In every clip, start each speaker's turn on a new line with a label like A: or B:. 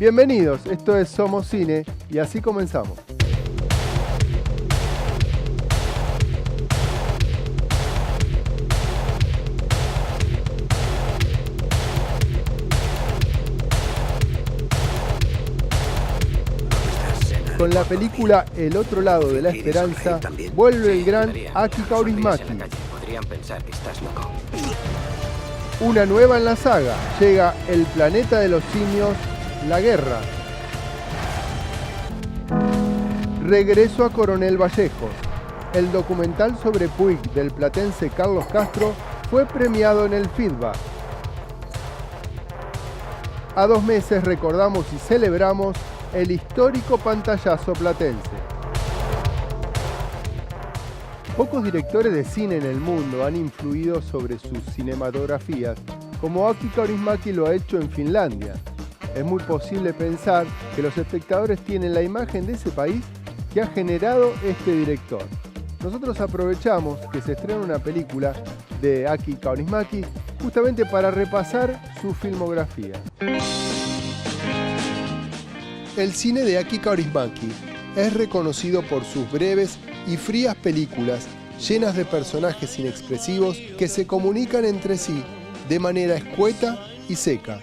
A: Bienvenidos, esto es Somos Cine y así comenzamos. Con la película El otro lado de la esperanza, vuelve el gran Aki Kaurismäki. Una nueva en la saga, llega El planeta de los simios, La guerra. Regreso a Coronel Vallejos. El documental sobre Puig del platense Carlos Castro fue premiado en el Feedback. A 2 meses recordamos y celebramos el histórico pantallazo platense. Pocos directores de cine en el mundo han influido sobre sus cinematografías como Aki Kaurismäki lo ha hecho en Finlandia. Es muy posible pensar que los espectadores tienen la imagen de ese país que ha generado este director. Nosotros aprovechamos que se estrena una película de Aki Kaurismäki justamente para repasar su filmografía. El cine de Aki Kaurismäki es reconocido por sus breves y frías películas llenas de personajes inexpresivos que se comunican entre sí de manera escueta y seca.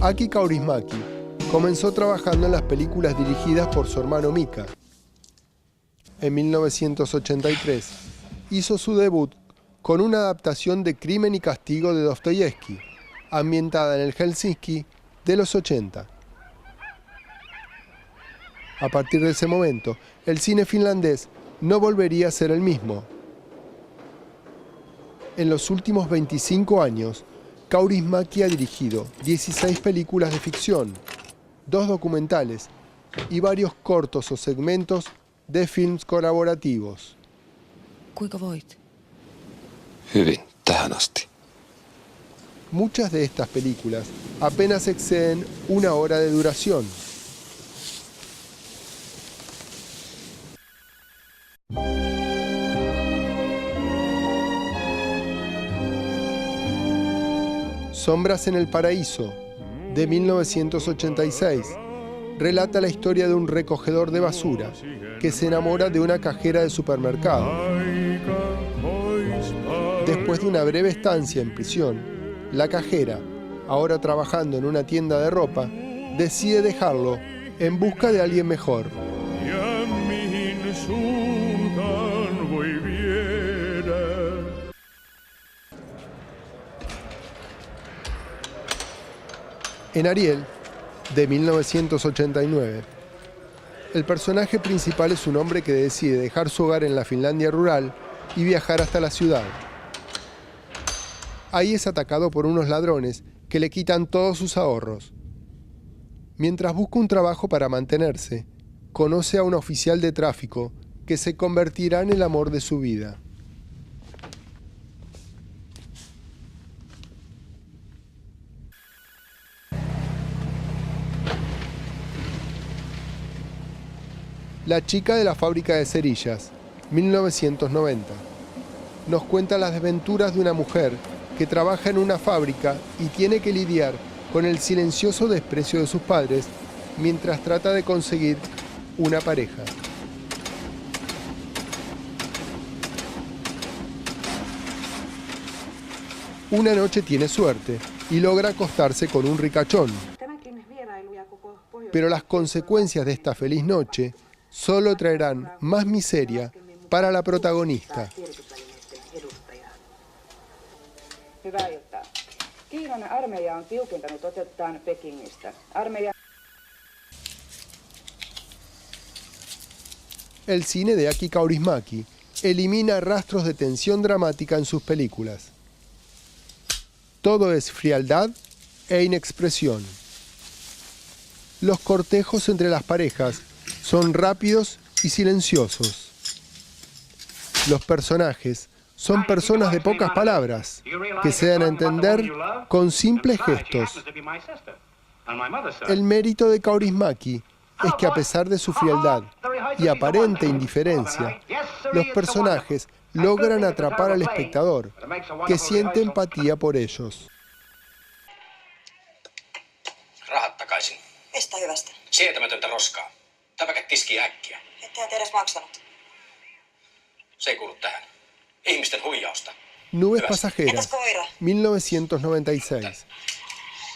A: Aki Kaurismäki comenzó trabajando en las películas dirigidas por su hermano Mika. En 1983 hizo su debut con una adaptación de Crimen y Castigo de Dostoyevski, ambientada en el Helsinki de los 80. A partir de ese momento, el cine finlandés no volvería a ser el mismo. En los últimos 25 años, Kaurismäki ha dirigido 16 películas de ficción, 2 documentales y varios cortos o segmentos de films colaborativos.
B: Kuinka voit?
C: Hyvin, tähän asti.
A: Muchas de estas películas apenas exceden 1 hora de duración. Sombras en el paraíso, de 1986, relata la historia de un recogedor de basura que se enamora de una cajera de supermercado. Después de una breve estancia en prisión, la cajera, ahora trabajando en una tienda de ropa, decide dejarlo en busca de alguien mejor. En Ariel, de 1989, el personaje principal es un hombre que decide dejar su hogar en la Finlandia rural y viajar hasta la ciudad. Ahí es atacado por unos ladrones que le quitan todos sus ahorros. Mientras busca un trabajo para mantenerse, conoce a un oficial de tráfico que se convertirá en el amor de su vida. La chica de la fábrica de cerillas, 1990. Nos cuenta las desventuras de una mujer que trabaja en una fábrica y tiene que lidiar con el silencioso desprecio de sus padres mientras trata de conseguir una pareja. Una noche tiene suerte y logra acostarse con un ricachón. Pero las consecuencias de esta feliz noche solo traerán más miseria para la protagonista. El cine de Aki Kaurismäki elimina rastros de tensión dramática en sus películas. Todo es frialdad e inexpresión. Los cortejos entre las parejas son rápidos y silenciosos. Los personajes son personas de pocas palabras, que se dan a entender con simples gestos. El mérito de Kaurismäki es que a pesar de su frialdad y aparente indiferencia, los personajes logran atrapar al espectador, que siente empatía por ellos.
D: Rahat takaisin.
E: Mistä hyvästä?
D: Sietämätöntä roskaa. Täpäkät tiskiä äkkiä.
E: Ettehän te edes maksanut.
D: Se ei kuulu tähän. Ihmisten huijausta.
A: Nubes
D: Hyvästä.
A: pasajeras,
E: Entäs koira?
A: 1996.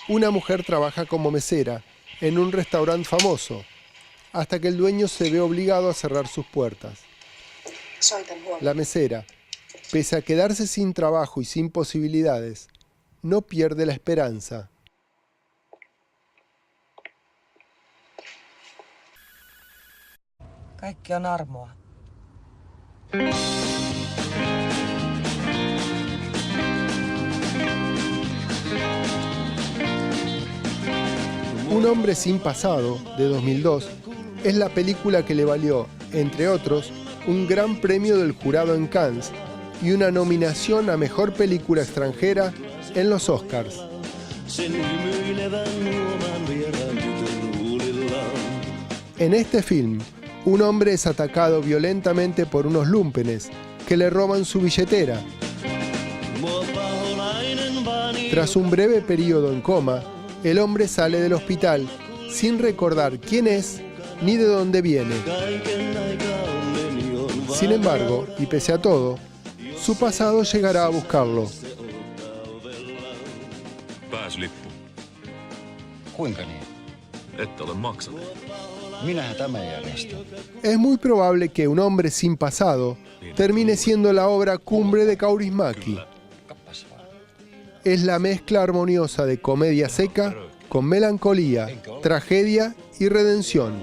A: Una mujer trabaja como mesera en un restaurante famoso, hasta que el dueño se ve obligado a cerrar sus puertas.
E: Soitan huomenna.
A: La mesera, pese a quedarse sin trabajo y sin posibilidades, no pierde la esperanza.
B: Kaikki on armoa.
A: Un hombre sin pasado, de 2002, es la película que le valió, entre otros, un gran premio del jurado en Cannes y una nominación a Mejor Película Extranjera en los Oscars. En este film, un hombre es atacado violentamente por unos lúmpenes que le roban su billetera. Tras un breve periodo en coma, el hombre sale del hospital sin recordar quién es ni de dónde viene. Sin embargo, y pese a todo, su pasado llegará a buscarlo.
F: Pääsylippu.
G: Kuinka niin?
F: Ette ole maksanut.
G: Minähän tämä järjestän.
A: Es muy probable que Un hombre sin pasado termine siendo la obra cumbre de Kaurismäki.
G: Kappas vaan.
A: Es la mezcla armoniosa de comedia seca con melancolía, tragedia y redención.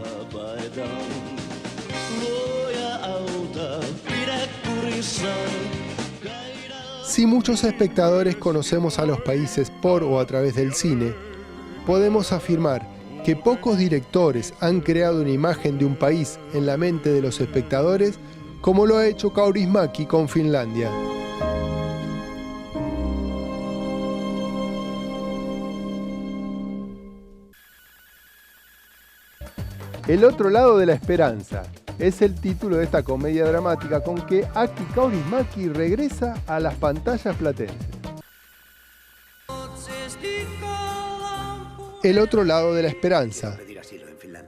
A: Si muchos espectadores conocemos a los países por o a través del cine, podemos afirmar que pocos directores han creado una imagen de un país en la mente de los espectadores como lo ha hecho Kaurismäki con Finlandia. El otro lado de la esperanza es el título de esta comedia dramática con que Aki Kaurismäki regresa a las pantallas platenses. El otro lado de la esperanza.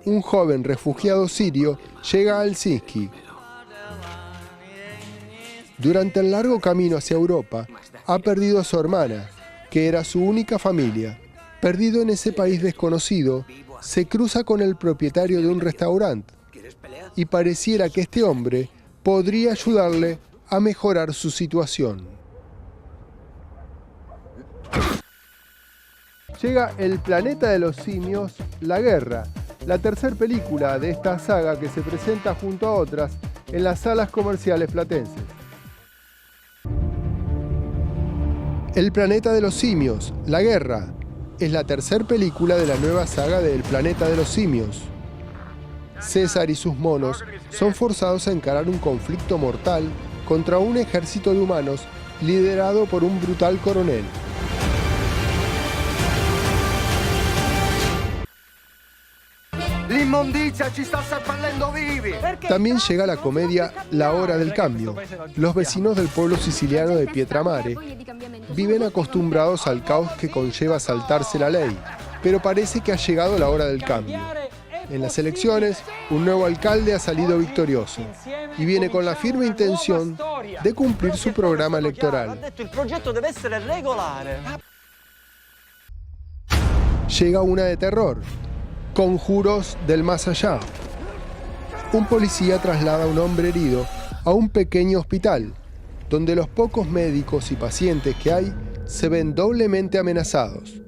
A: Un joven refugiado sirio llega a Helsinki. Durante el largo camino hacia Europa, ha perdido a su hermana, que era su única familia. Perdido en ese país desconocido, se cruza con el propietario de un restaurante y pareciera que este hombre podría ayudarle a mejorar su situación. Llega El planeta de los simios, La guerra, la tercera película de esta saga que se presenta junto a otras en las salas comerciales platenses. El planeta de los simios, La guerra, es la tercera película de la nueva saga de El planeta de los simios. César y sus monos son forzados a encarar un conflicto mortal contra un ejército de humanos liderado por un brutal coronel. También llega la comedia La hora del cambio. Los vecinos del pueblo siciliano de Pietramare viven acostumbrados al caos que conlleva saltarse la ley, pero parece que ha llegado la hora del cambio. En las elecciones, un nuevo alcalde ha salido victorioso y viene con la firme intención de cumplir su programa electoral. Llega una de terror, Conjuros del más allá. Un policía traslada a un hombre herido a un pequeño hospital, donde los pocos médicos y pacientes que hay se ven doblemente amenazados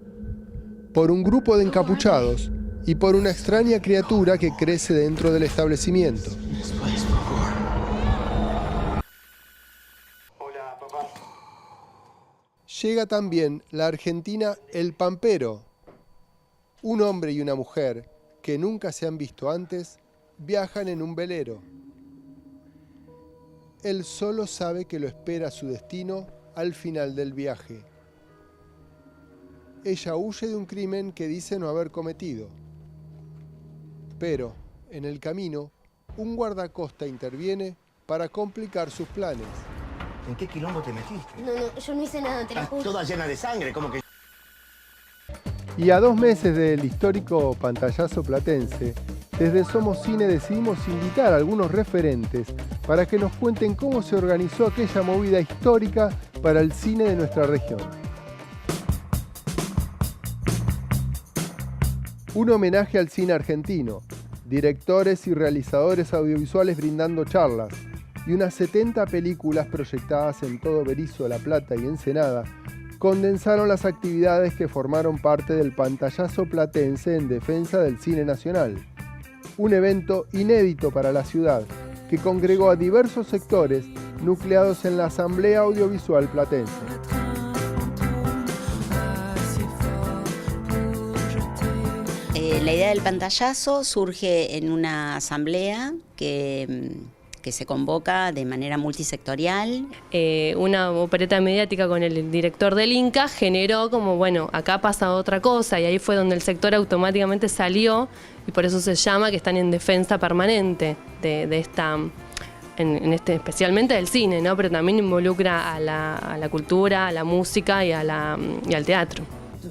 A: por un grupo de encapuchados y por una extraña criatura que crece dentro del establecimiento. Llega también la argentina El Pampero. Un hombre y una mujer que nunca se han visto antes viajan en un velero. Él solo sabe que lo espera su destino al final del viaje. Ella huye de un crimen que dice no haber cometido. Pero, en el camino, un guardacosta interviene para complicar sus planes.
H: ¿En qué quilombo te metiste?
I: No, yo no hice nada, te lo
H: Estás
I: juro.
H: toda llena de sangre, como que...
A: Y a 2 meses del histórico pantallazo platense, desde Somos Cine decidimos invitar a algunos referentes para que nos cuenten cómo se organizó aquella movida histórica para el cine de nuestra región. Un homenaje al cine argentino, directores y realizadores audiovisuales brindando charlas y unas 70 películas proyectadas en todo Berisso, La Plata y Ensenada condensaron las actividades que formaron parte del pantallazo platense en defensa del cine nacional. Un evento inédito para la ciudad que congregó a diversos sectores nucleados en la Asamblea Audiovisual Platense.
J: La idea del pantallazo surge en una asamblea que se convoca de manera multisectorial.
K: Una opereta mediática con el director del Inca generó como, bueno, acá pasa otra cosa, y ahí fue donde el sector automáticamente salió, y por eso se llama que están en defensa permanente de esta, especialmente del cine, ¿no? Pero también involucra a la cultura, a la música y al teatro.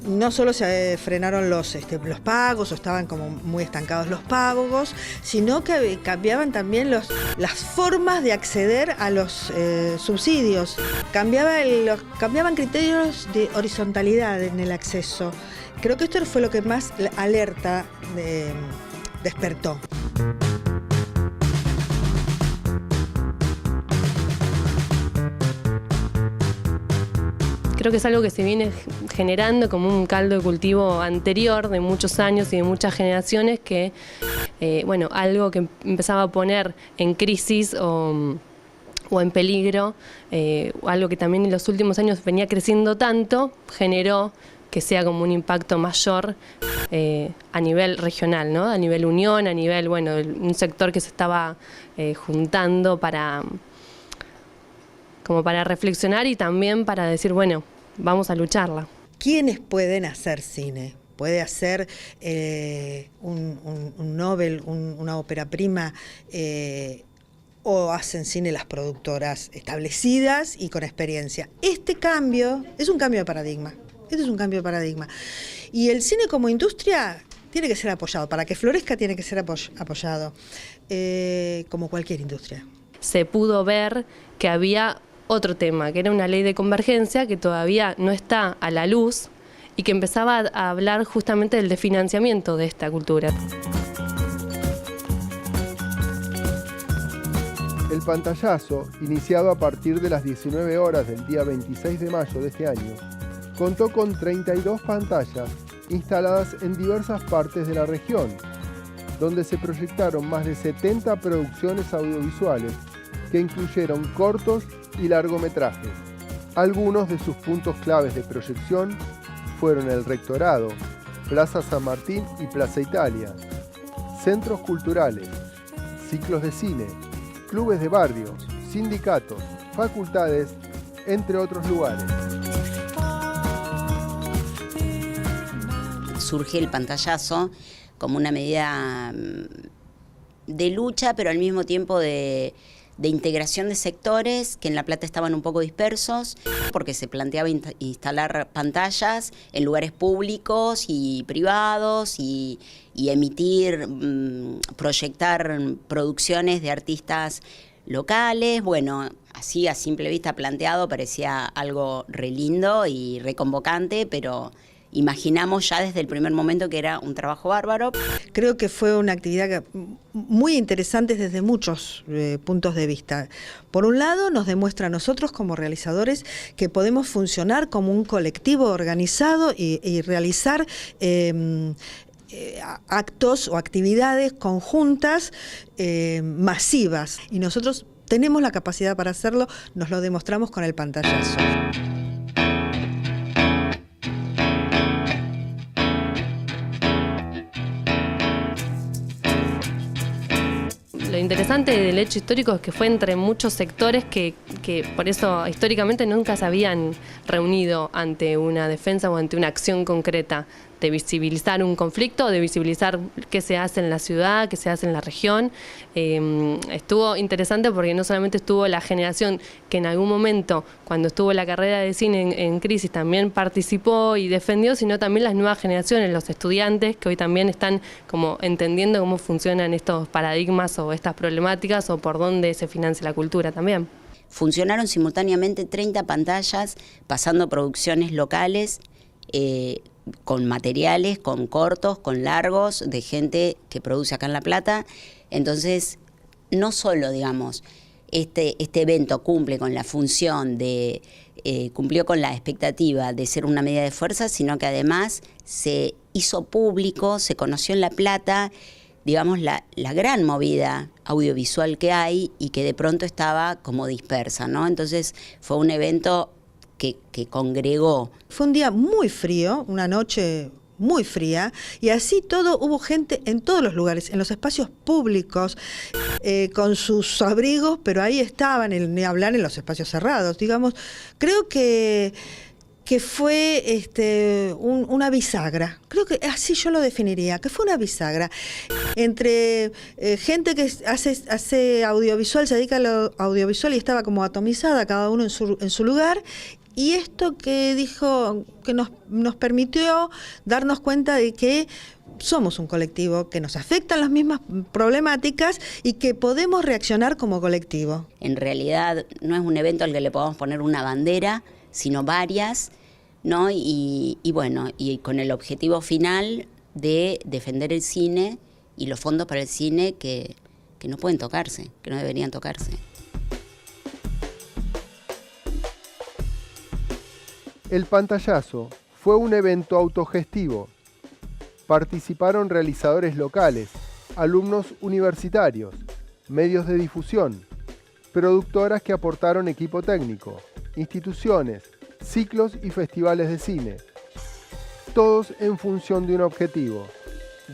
L: No solo se frenaron los pagos, o estaban como muy estancados los pagos, sino que cambiaban también las formas de acceder a los subsidios. Cambiaban criterios de horizontalidad en el acceso. Creo que esto fue lo que más alerta despertó.
K: Creo que es algo que se viene generando como un caldo de cultivo anterior de muchos años y de muchas generaciones que, algo que empezaba a poner en crisis o en peligro, algo que también en los últimos años venía creciendo tanto, generó que sea como un impacto mayor a nivel regional, ¿no? A nivel unión, a nivel, un sector que se estaba juntando para reflexionar y también para decir, bueno, vamos a lucharla.
L: ¿Quiénes pueden hacer cine? Puede hacer un Nobel, una ópera prima, o hacen cine las productoras establecidas y con experiencia. Este cambio es un cambio de paradigma. Este es un cambio de paradigma. Y el cine como industria tiene que ser apoyado. Para que florezca tiene que ser apoyado, como cualquier industria.
K: Se pudo ver que había otro tema, que era una ley de convergencia que todavía no está a la luz y que empezaba a hablar justamente del desfinanciamiento de esta cultura.
A: El pantallazo, iniciado a partir de las 19 horas del día 26 de mayo de este año, contó con 32 pantallas instaladas en diversas partes de la región, donde se proyectaron más de 70 producciones audiovisuales que incluyeron cortos y largometrajes. Algunos de sus puntos claves de proyección fueron el Rectorado, Plaza San Martín y Plaza Italia, centros culturales, ciclos de cine, clubes de barrio, sindicatos, facultades, entre otros lugares.
J: Surge el pantallazo como una medida de lucha, pero al mismo tiempo de integración de sectores que en La Plata estaban un poco dispersos, porque se planteaba instalar pantallas en lugares públicos y privados y emitir, proyectar producciones de artistas locales. Bueno, así a simple vista planteado parecía algo re lindo y reconvocante, pero imaginamos ya desde el primer momento que era un trabajo bárbaro.
L: Creo que fue una actividad muy interesante desde muchos puntos de vista. Por un lado, nos demuestra a nosotros como realizadores que podemos funcionar como un colectivo organizado y realizar actos o actividades conjuntas masivas. Y nosotros tenemos la capacidad para hacerlo, nos lo demostramos con el pantallazo.
K: Lo interesante del hecho histórico es que fue entre muchos sectores que por eso históricamente nunca se habían reunido ante una defensa o ante una acción concreta visibilizar un conflicto, de visibilizar qué se hace en la ciudad, qué se hace en la región. Estuvo interesante porque no solamente estuvo la generación que en algún momento, cuando estuvo la carrera de cine en crisis, también participó y defendió, sino también las nuevas generaciones, los estudiantes, que hoy también están como entendiendo cómo funcionan estos paradigmas o estas problemáticas o por dónde se financia la cultura también.
J: Funcionaron simultáneamente 30 pantallas, pasando producciones locales, con materiales, con cortos, con largos, de gente que produce acá en La Plata. Entonces, no solo, digamos, este evento cumple con la función de, cumplió con la expectativa de ser una medida de fuerza, sino que además se hizo público, se conoció en La Plata, digamos, la gran movida audiovisual que hay y que de pronto estaba como dispersa, ¿no? Entonces fue un evento que congregó.
L: Fue un día muy frío, una noche muy fría, y así todo hubo gente en todos los lugares, en los espacios públicos, con sus abrigos, pero ahí estaban, ni hablar en los espacios cerrados, digamos. Creo que fue una bisagra, creo que así yo lo definiría, que fue una bisagra entre gente que hace audiovisual, se dedica a lo audiovisual y estaba como atomizada, cada uno en su lugar, y esto que dijo, que nos permitió darnos cuenta de que somos un colectivo, que nos afectan las mismas problemáticas y que podemos reaccionar como colectivo.
J: En realidad no es un evento al que le podamos poner una bandera, sino varias, ¿no? Y bueno, y con el objetivo final de defender el cine y los fondos para el cine que no pueden tocarse, que no deberían tocarse.
A: El pantallazo fue un evento autogestivo. Participaron realizadores locales, alumnos universitarios, medios de difusión, productoras que aportaron equipo técnico, instituciones, ciclos y festivales de cine. Todos en función de un objetivo: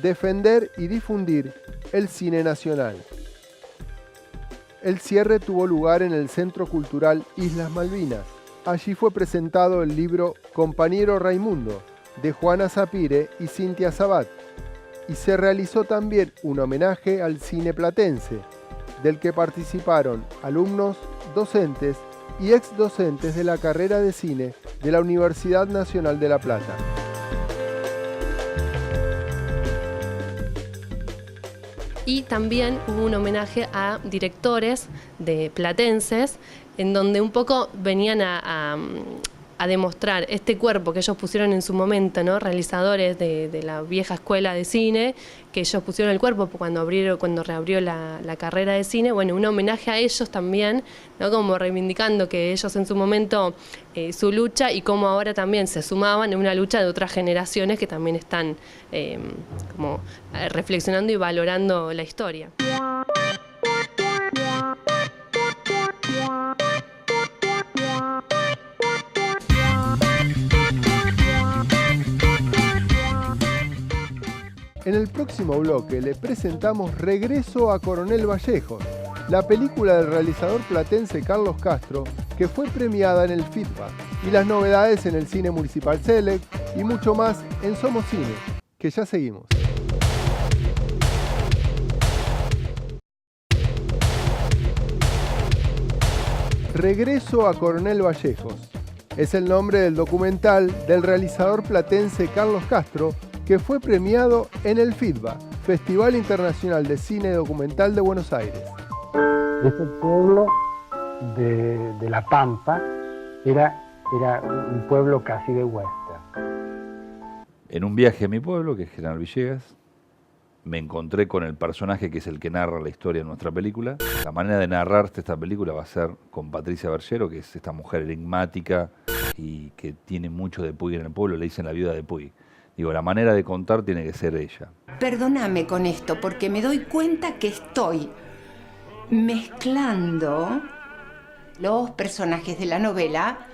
A: defender y difundir el cine nacional. El cierre tuvo lugar en el Centro Cultural Islas Malvinas. Allí fue presentado el libro Compañero Raimundo, de Juana Sapire y Cintia Sabat, y se realizó también un homenaje al cine platense, del que participaron alumnos, docentes y exdocentes de la carrera de cine de la Universidad Nacional de La Plata.
K: Y también hubo un homenaje a directores de platenses, en donde un poco venían a demostrar este cuerpo que ellos pusieron en su momento, ¿no? Realizadores de la vieja escuela de cine, que ellos pusieron el cuerpo cuando reabrió la carrera de cine. Bueno, un homenaje a ellos también, ¿no? Como reivindicando que ellos en su momento su lucha y cómo ahora también se sumaban en una lucha de otras generaciones que también están como reflexionando y valorando la historia.
A: En el próximo bloque le presentamos Regreso a Coronel Vallejos, la película del realizador platense Carlos Castro, que fue premiada en el FIDBA, y las novedades en el Cine Municipal Select y mucho más en Somos Cine, que ya seguimos. Regreso a Coronel Vallejos es el nombre del documental del realizador platense Carlos Castro, que fue premiado en el FIDBA, Festival Internacional de Cine Documental de Buenos Aires.
I: Este pueblo de La Pampa era un pueblo casi de western.
M: En un viaje a mi pueblo, que es General Villegas, me encontré con el personaje que es el que narra la historia de nuestra película. La manera de narrarte esta película va a ser con Patricia Bergero, que es esta mujer enigmática y que tiene mucho de Puig en el pueblo, le dicen la viuda de Puig. Digo, la manera de contar tiene que ser ella.
N: Perdóname con esto, porque me doy cuenta que estoy mezclando los personajes de la novela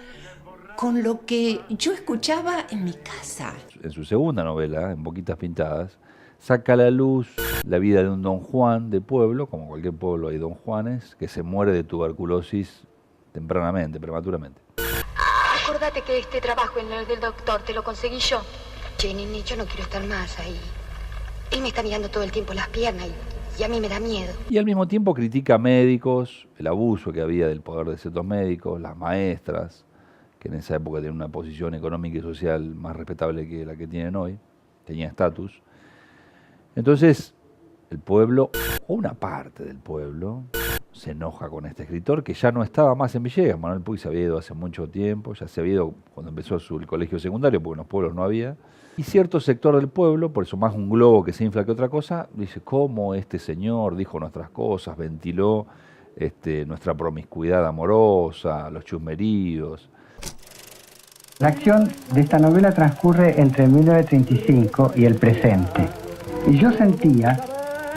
N: con lo que yo escuchaba en mi casa.
M: En su segunda novela, En Boquitas Pintadas, saca a la luz la vida de un don Juan de pueblo, como cualquier pueblo hay don Juanes, que se muere de tuberculosis tempranamente, prematuramente.
O: Acordate que este trabajo en el del doctor te lo conseguí yo. Che, nene, yo no quiero estar más ahí. Él me está mirando todo el tiempo las piernas y a mí me da miedo.
M: Y al mismo tiempo critica a médicos, el abuso que había del poder de ciertos médicos, las maestras, que en esa época tenían una posición económica y social más respetable que la que tienen hoy, tenía estatus. Entonces, el pueblo, o una parte del pueblo, se enoja con este escritor que ya no estaba más en Villegas. Manuel Puig se había ido hace mucho tiempo, ya se había ido cuando empezó el colegio secundario, porque en los pueblos no había. Y cierto sector del pueblo, por eso más un globo que se infla que otra cosa, dice, ¿cómo este señor dijo nuestras cosas, ventiló nuestra promiscuidad amorosa, los chusmeríos?
I: La acción de esta novela transcurre entre 1935 y el presente. Y yo sentía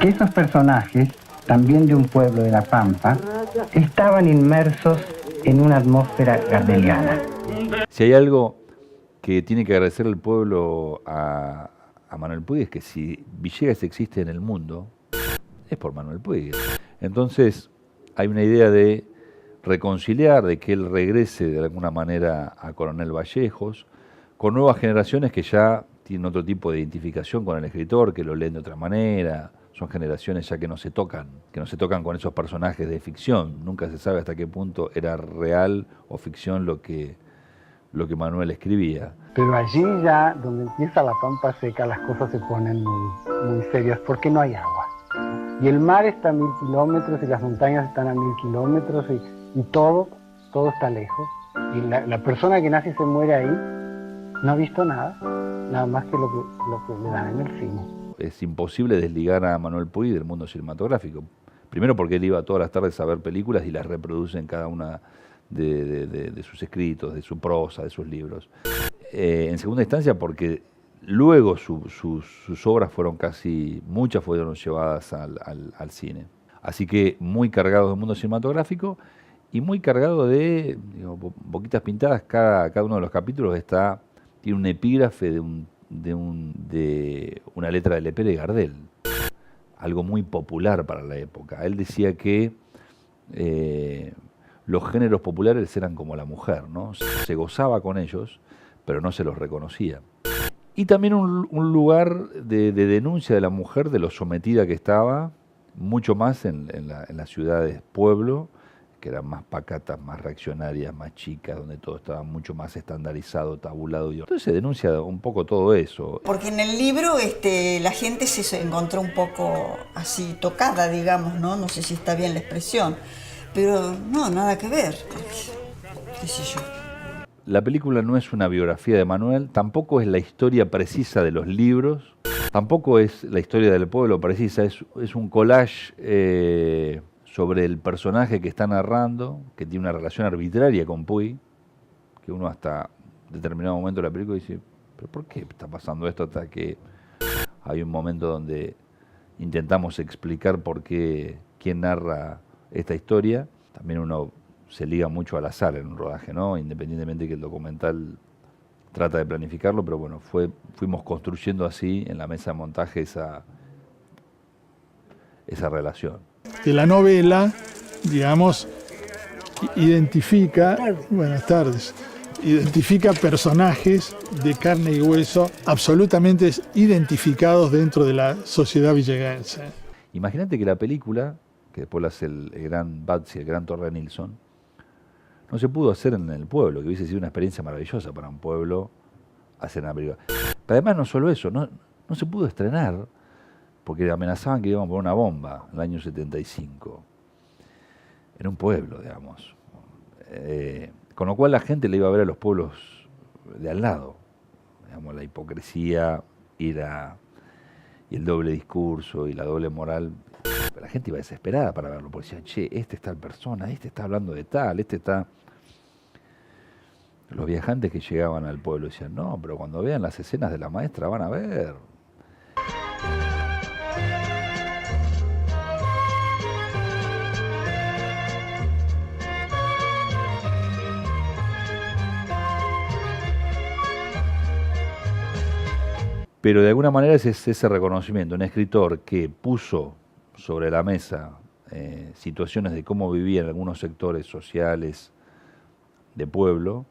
I: que esos personajes, también de un pueblo de La Pampa, estaban inmersos en una atmósfera gardeliana.
M: Si hay algo que tiene que agradecer el pueblo a Manuel Puig es que si Villegas existe en el mundo, es por Manuel Puig. Entonces hay una idea de reconciliar, de que él regrese de alguna manera a Coronel Vallejos, con nuevas generaciones que ya tienen otro tipo de identificación con el escritor, que lo leen de otra manera. Son generaciones ya que no se tocan con esos personajes de ficción. Nunca se sabe hasta qué punto era real o ficción lo que Manuel escribía.
I: Pero allí ya, donde empieza la Pampa Seca, las cosas se ponen muy serias porque no hay agua. Y el mar está a 1000 kilómetros y las montañas están a 1000 kilómetros y todo está lejos. Y la persona que nace y se muere ahí no ha visto nada más que lo que le dan en el cine.
M: Es imposible desligar a Manuel Puig del mundo cinematográfico. Primero porque él iba todas las tardes a ver películas y las reproduce en cada una de sus escritos, de su prosa, de sus libros. En segunda instancia porque luego sus obras muchas fueron llevadas al cine. Así que muy cargado del mundo cinematográfico y muy cargado de boquitas pintadas. Cada uno de los capítulos tiene un epígrafe de una letra de Lepere y Gardel, algo muy popular para la época. Él decía que los géneros populares eran como la mujer, ¿no? Se gozaba con ellos, pero no se los reconocía. Y también un lugar de denuncia de la mujer, de lo sometida que estaba, mucho más en las ciudades pueblo, que eran más pacatas, más reaccionarias, más chicas, donde todo estaba mucho más estandarizado, tabulado. Entonces se denuncia un poco todo eso.
E: Porque en el libro la gente se encontró un poco así tocada, digamos, ¿no? No sé si está bien la expresión, pero no, nada que ver, qué sé yo.
M: La película no es una biografía de Manuel, tampoco es la historia precisa de los libros, tampoco es la historia del pueblo precisa, es un collage sobre el personaje que está narrando, que tiene una relación arbitraria con Puig, que uno hasta determinado momento de la película dice, ¿pero por qué está pasando esto? Hasta que hay un momento donde intentamos explicar quién narra esta historia. También uno se liga mucho al azar en un rodaje, ¿no? Independientemente que el documental trata de planificarlo, pero bueno, fuimos construyendo así en la mesa de montaje esa relación.
P: Que la novela, digamos, identifica personajes de carne y hueso absolutamente identificados dentro de la sociedad villeguense.
M: Imagínate que la película, que después la hace el gran Bazzi, el gran Torre Nilsson, no se pudo hacer en el pueblo, que hubiese sido una experiencia maravillosa para un pueblo hacer una película. Pero además no solo eso, no se pudo estrenar porque amenazaban que iban a poner una bomba en el año 75, en un pueblo, digamos. Con lo cual la gente le iba a ver a los pueblos de al lado. Digamos, la hipocresía y el doble discurso y la doble moral. La gente iba desesperada para verlo, porque decía, che, este es tal persona, este está hablando de tal, este está... Los viajantes que llegaban al pueblo decían, no, pero cuando vean las escenas de la maestra van a ver... Pero de alguna manera es ese reconocimiento, un escritor que puso sobre la mesa situaciones de cómo vivían algunos sectores sociales de pueblo,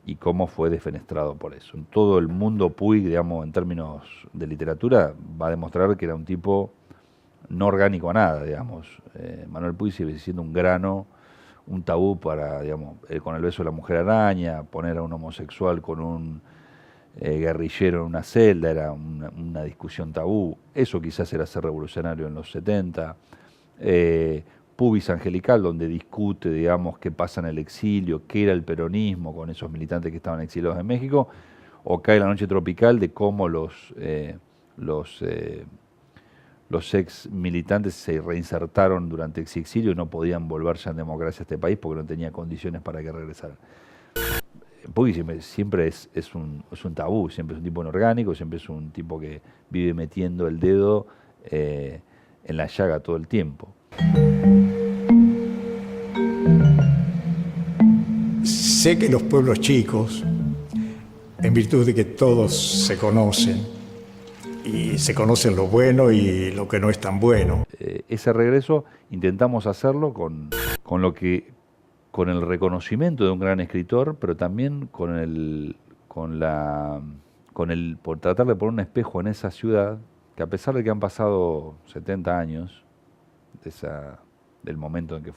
M: y cómo fue defenestrado por eso. En todo el mundo Puig, digamos, en términos de literatura, va a demostrar que era un tipo no orgánico a nada, digamos. Manuel Puig sigue siendo un grano, un tabú para, digamos, con el beso de la mujer araña, poner a un homosexual con un guerrillero en una celda, era una discusión tabú. Eso quizás era ser revolucionario en los 70. Pubis Angelical, donde discute, digamos, qué pasa en el exilio, qué era el peronismo con esos militantes que estaban exiliados en México, o Cae la Noche Tropical, de cómo los ex militantes se reinsertaron durante ese exilio y no podían volver ya en democracia a este país porque no tenía condiciones para que regresaran. Puggy siempre es un tabú, siempre es un tipo inorgánico, siempre es un tipo que vive metiendo el dedo en la llaga todo el tiempo.
Q: Sé que los pueblos chicos, en virtud de que todos se conocen, y se conocen lo bueno y lo que no es tan bueno.
M: Ese regreso intentamos hacerlo con el reconocimiento de un gran escritor, pero también por tratar de poner un espejo en esa ciudad, que a pesar de que han pasado 70 años del momento en que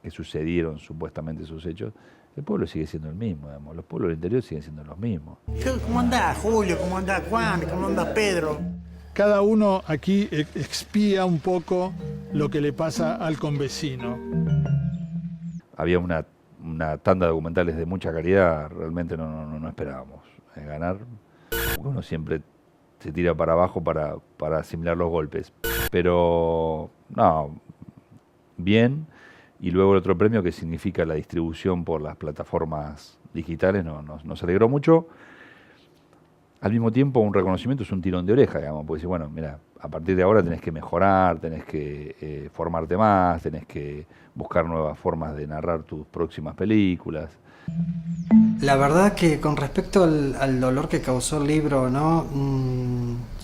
M: sucedieron supuestamente esos hechos, el pueblo sigue siendo el mismo, digamos. Los pueblos del interior siguen siendo los mismos.
H: ¿Cómo anda Julio? ¿Cómo anda Juan? ¿Cómo anda Pedro?
P: Cada uno aquí expía un poco lo que le pasa al convecino.
M: Había una tanda de documentales de mucha calidad, realmente no esperábamos ganar. Uno siempre se tira para abajo para asimilar los golpes. Pero, no, bien. Y luego el otro premio, que significa la distribución por las plataformas digitales, nos alegró mucho. Al mismo tiempo, un reconocimiento es un tirón de oreja, digamos, porque decir, bueno, mira, a partir de ahora tenés que mejorar, tenés que formarte más, tenés que buscar nuevas formas de narrar tus próximas películas.
R: La verdad que con respecto al dolor que causó el libro, ¿no?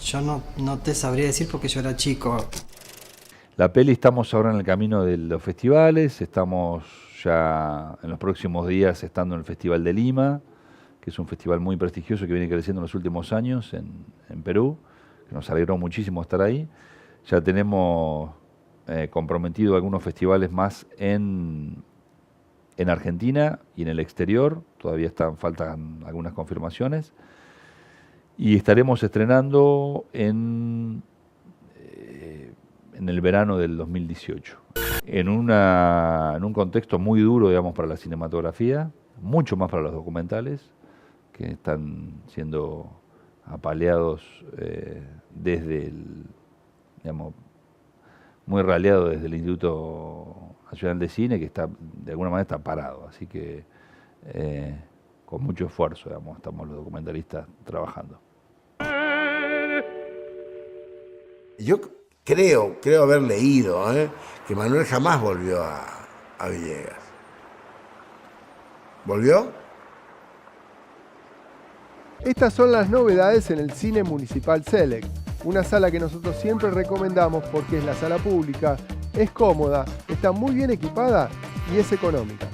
R: Yo no te sabría decir porque yo era chico.
M: La peli, estamos ahora en el camino de los festivales, estamos ya en los próximos días estando en el Festival de Lima, que es un festival muy prestigioso que viene creciendo en los últimos años en Perú, que nos alegró muchísimo estar ahí. Ya tenemos comprometido algunos festivales más en Argentina y en el exterior, todavía faltan algunas confirmaciones, y estaremos estrenando en el verano del 2018, en un contexto muy duro, digamos, para la cinematografía, mucho más para los documentales, que están siendo apaleados muy raleado desde el Instituto Nacional de Cine, que de alguna manera está parado, así que con mucho esfuerzo, digamos, estamos los documentalistas trabajando.
S: Yo creo haber leído que Manuel jamás volvió a Villegas. ¿Volvió?
A: Estas son las novedades en el Cine Municipal Select, una sala que nosotros siempre recomendamos porque es la sala pública, es cómoda, está muy bien equipada y es económica.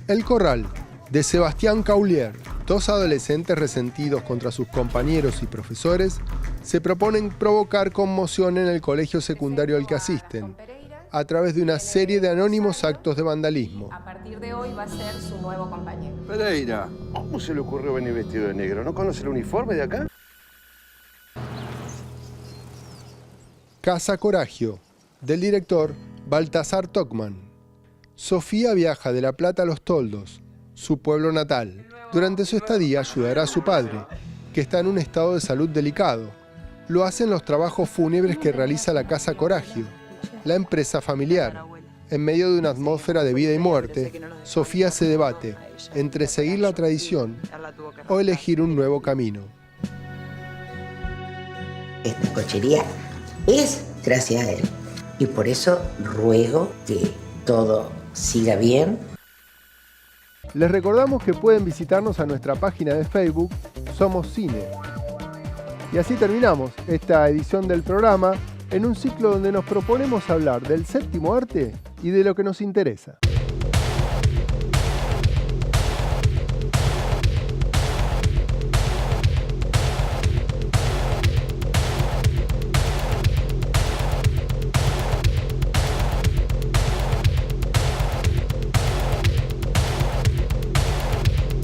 A: El Corral, de Sebastián Caulier. Dos adolescentes resentidos contra sus compañeros y profesores se proponen provocar conmoción en el colegio secundario al que asisten, a través de una serie de anónimos actos de vandalismo.
T: A partir de hoy va a ser su nuevo compañero.
H: Pereira, ¿cómo se le ocurrió venir vestido de negro? ¿No conoce el uniforme de acá?
A: Casa Coragio, del director Baltasar Tocman. Sofía viaja de La Plata a Los Toldos, su pueblo natal. Durante su estadía ayudará a su padre, que está en un estado de salud delicado. Lo hace en los trabajos fúnebres que realiza la Casa Coragio, la empresa familiar. En medio de una atmósfera de vida y muerte, Sofía se debate entre seguir la tradición o elegir un nuevo camino.
U: Esta cochería es gracias a él. Y por eso ruego que todo siga bien.
A: Les recordamos que pueden visitarnos a nuestra página de Facebook, Somos Cine. Y así terminamos esta edición del programa en un ciclo donde nos proponemos hablar del séptimo arte y de lo que nos interesa.